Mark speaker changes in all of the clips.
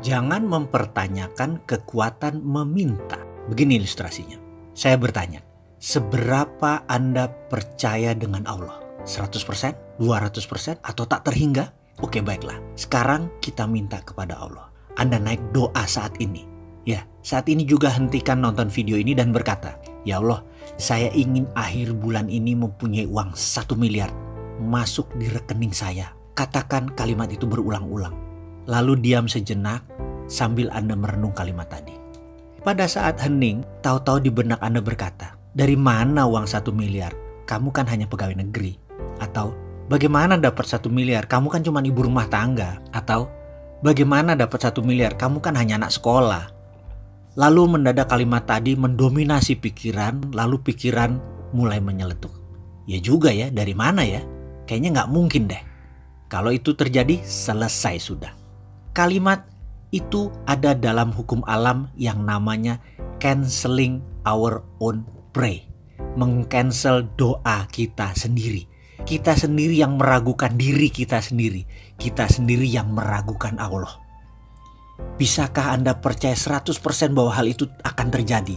Speaker 1: Jangan mempertanyakan kekuatan meminta. Begini ilustrasinya. Saya bertanya, seberapa Anda percaya dengan Allah? 100%, 200%, atau tak terhingga? Oke, baiklah. Sekarang kita minta kepada Allah. Anda naik doa saat ini. Ya, saat ini juga hentikan nonton video ini dan berkata, "Ya Allah, saya ingin akhir bulan ini mempunyai uang 1 miliar masuk di rekening saya." Katakan kalimat itu berulang-ulang. Lalu diam sejenak sambil Anda merenung kalimat tadi. Pada saat hening, tahu-tahu di benak Anda berkata, "Dari mana uang 1 miliar? Kamu kan hanya pegawai negeri." Atau, "Bagaimana dapat 1 miliar? Kamu kan cuma ibu rumah tangga." Atau, "Bagaimana dapat 1 miliar? Kamu kan hanya anak sekolah." Lalu mendadak kalimat tadi mendominasi pikiran, lalu pikiran mulai menyeletuk. Ya juga ya, dari mana ya? Kayaknya nggak mungkin deh. Kalau itu terjadi, selesai sudah. Kalimat itu ada dalam hukum alam yang namanya canceling our own pray. Meng-cancel doa kita sendiri. Kita sendiri yang meragukan diri kita sendiri. Kita sendiri yang meragukan Allah. Bisakah Anda percaya 100% bahwa hal itu akan terjadi?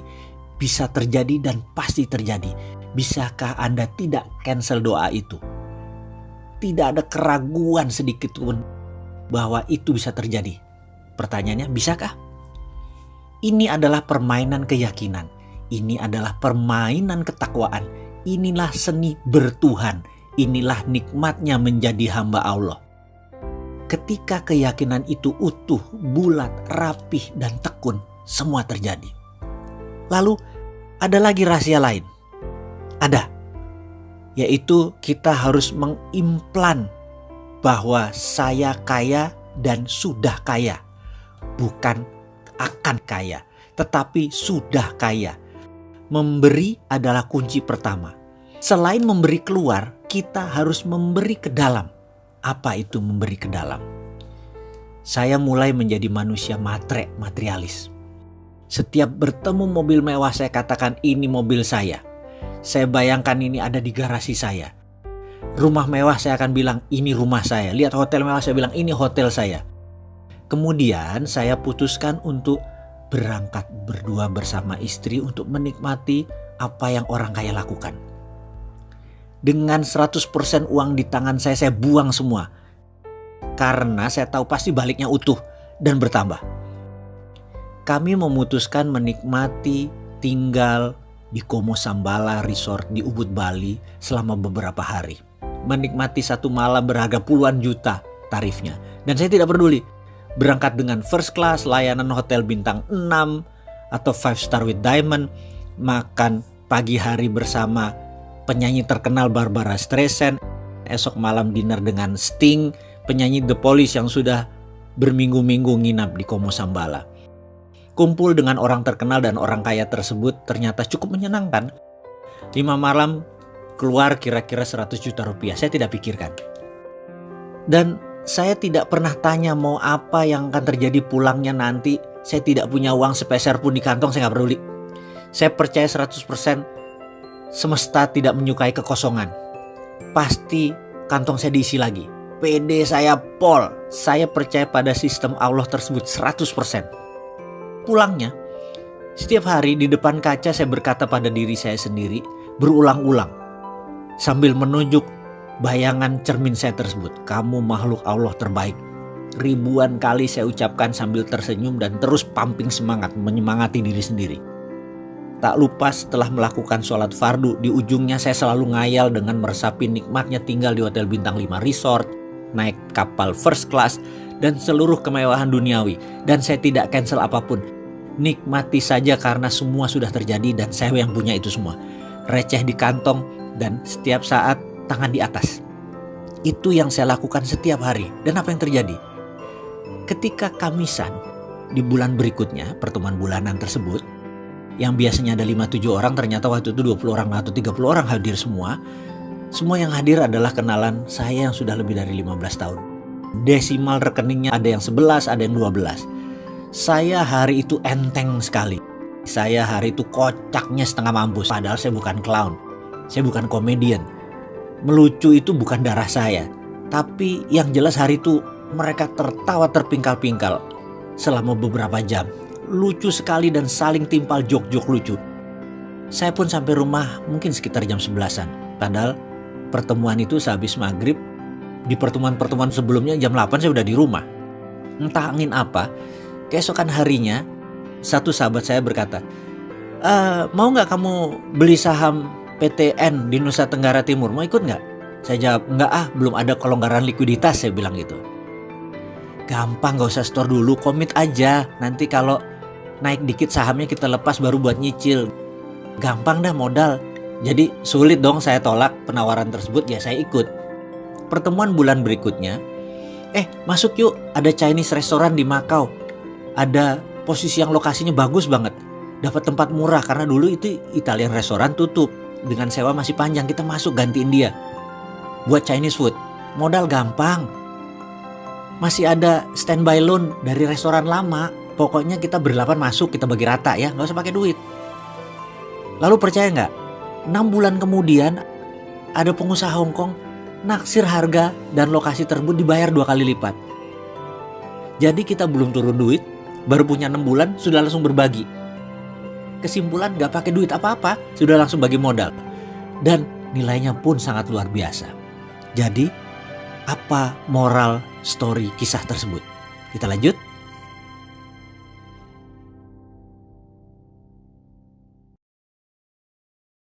Speaker 1: Bisa terjadi dan pasti terjadi. Bisakah Anda tidak cancel doa itu? Tidak ada keraguan sedikit pun bahwa itu bisa terjadi. Pertanyaannya, bisakah? Ini adalah permainan keyakinan. Ini adalah permainan ketakwaan. Inilah seni bertuhan. Inilah nikmatnya menjadi hamba Allah. Ketika keyakinan itu utuh, bulat, rapih, dan tekun, semua terjadi. Lalu ada lagi rahasia lain. Ada. Yaitu kita harus mengimplan bahwa saya kaya dan sudah kaya. Bukan akan kaya, tetapi sudah kaya. Memberi adalah kunci pertama. Selain memberi keluar, kita harus memberi ke dalam. Apa itu memberi ke dalam? Saya mulai menjadi manusia materialis. Setiap bertemu mobil mewah saya katakan ini mobil saya. Saya bayangkan ini ada di garasi saya. Rumah mewah saya akan bilang ini rumah saya. Lihat hotel mewah saya bilang ini hotel saya. Kemudian saya putuskan untuk berangkat berdua bersama istri untuk menikmati apa yang orang kaya lakukan. Dengan 100% uang di tangan saya buang semua. Karena saya tahu pasti baliknya utuh dan bertambah. Kami memutuskan menikmati tinggal di Como Sambala Resort di Ubud, Bali selama beberapa hari. Menikmati satu malam berharga puluhan juta tarifnya. Dan saya tidak peduli. Berangkat dengan first class, layanan hotel bintang 6 atau 5 star with diamond. Makan pagi hari bersama penyanyi terkenal Barbara Streisand. Esok malam dinner dengan Sting, penyanyi The Police yang sudah berminggu-minggu nginap di Como Sambala. Kumpul dengan orang terkenal dan orang kaya tersebut ternyata cukup menyenangkan. 5 malam keluar kira-kira 100 juta rupiah. Saya tidak pikirkan. Dan saya tidak pernah tanya mau apa yang akan terjadi pulangnya nanti. Saya tidak punya uang sepeser pun di kantong, saya gak peduli. Saya percaya 100% semesta tidak menyukai kekosongan. Pasti kantong saya diisi lagi. PD saya pol. Saya percaya pada sistem Allah tersebut 100%. Pulangnya, setiap hari di depan kaca saya berkata pada diri saya sendiri berulang-ulang sambil menunjuk bayangan cermin saya tersebut. Kamu makhluk Allah terbaik. Ribuan kali saya ucapkan sambil tersenyum dan terus pumping semangat, menyemangati diri sendiri. Tak lupa setelah melakukan sholat fardu, di ujungnya saya selalu ngayal dengan meresapi nikmatnya tinggal di hotel bintang 5 resort, naik kapal first class, dan seluruh kemewahan duniawi. Dan saya tidak cancel apapun. Nikmati saja karena semua sudah terjadi dan saya yang punya itu semua. Receh di kantong dan setiap saat tangan di atas. Itu yang saya lakukan setiap hari. Dan apa yang terjadi? Ketika Kamisan di bulan berikutnya, pertemuan bulanan tersebut, yang biasanya ada 5-7 orang, ternyata waktu itu 20 orang atau 30 orang hadir semua. Semua yang hadir adalah kenalan saya yang sudah lebih dari 15 tahun. Desimal rekeningnya ada yang 11, ada yang 12. Saya hari itu enteng sekali. Saya hari itu kocaknya setengah mampus. Padahal saya bukan clown. Saya bukan komedian. Melucu itu bukan darah saya. Tapi yang jelas hari itu mereka tertawa terpingkal-pingkal. selama beberapa jam. Lucu sekali dan saling timpal jok-jok lucu. Saya pun sampai rumah mungkin sekitar jam 11-an. Padahal pertemuan itu sehabis maghrib. Di pertemuan-pertemuan sebelumnya jam 8 saya udah di rumah. Entah angin apa, keesokan harinya satu sahabat saya berkata, mau gak kamu beli saham PTN di Nusa Tenggara Timur, mau ikut gak? Saya jawab, enggak belum ada kelonggaran likuiditas, saya bilang gitu. Gampang, gak usah store dulu, komit aja. Nanti kalau naik dikit sahamnya kita lepas baru buat nyicil. Gampang dah modal. Jadi sulit dong saya tolak penawaran tersebut, ya saya ikut. Pertemuan bulan berikutnya, masuk yuk, ada Chinese restoran di Macau. Ada posisi yang lokasinya bagus banget. Dapat tempat murah karena dulu itu Italian restoran tutup. Dengan sewa masih panjang, kita masuk gantiin dia. Buat Chinese food, modal gampang. Masih ada standby loan dari restoran lama. Pokoknya kita berdelapan masuk, kita bagi rata ya, gak usah pakai duit. Lalu percaya gak? 6 bulan kemudian ada pengusaha Hong Kong naksir harga dan lokasi tersebut dibayar 2 kali lipat. Jadi kita belum turun duit, baru punya 6 bulan sudah langsung berbagi. Kesimpulan gak pakai duit apa-apa, sudah langsung bagi modal. Dan nilainya pun sangat luar biasa. Jadi apa moral story kisah tersebut? Kita lanjut.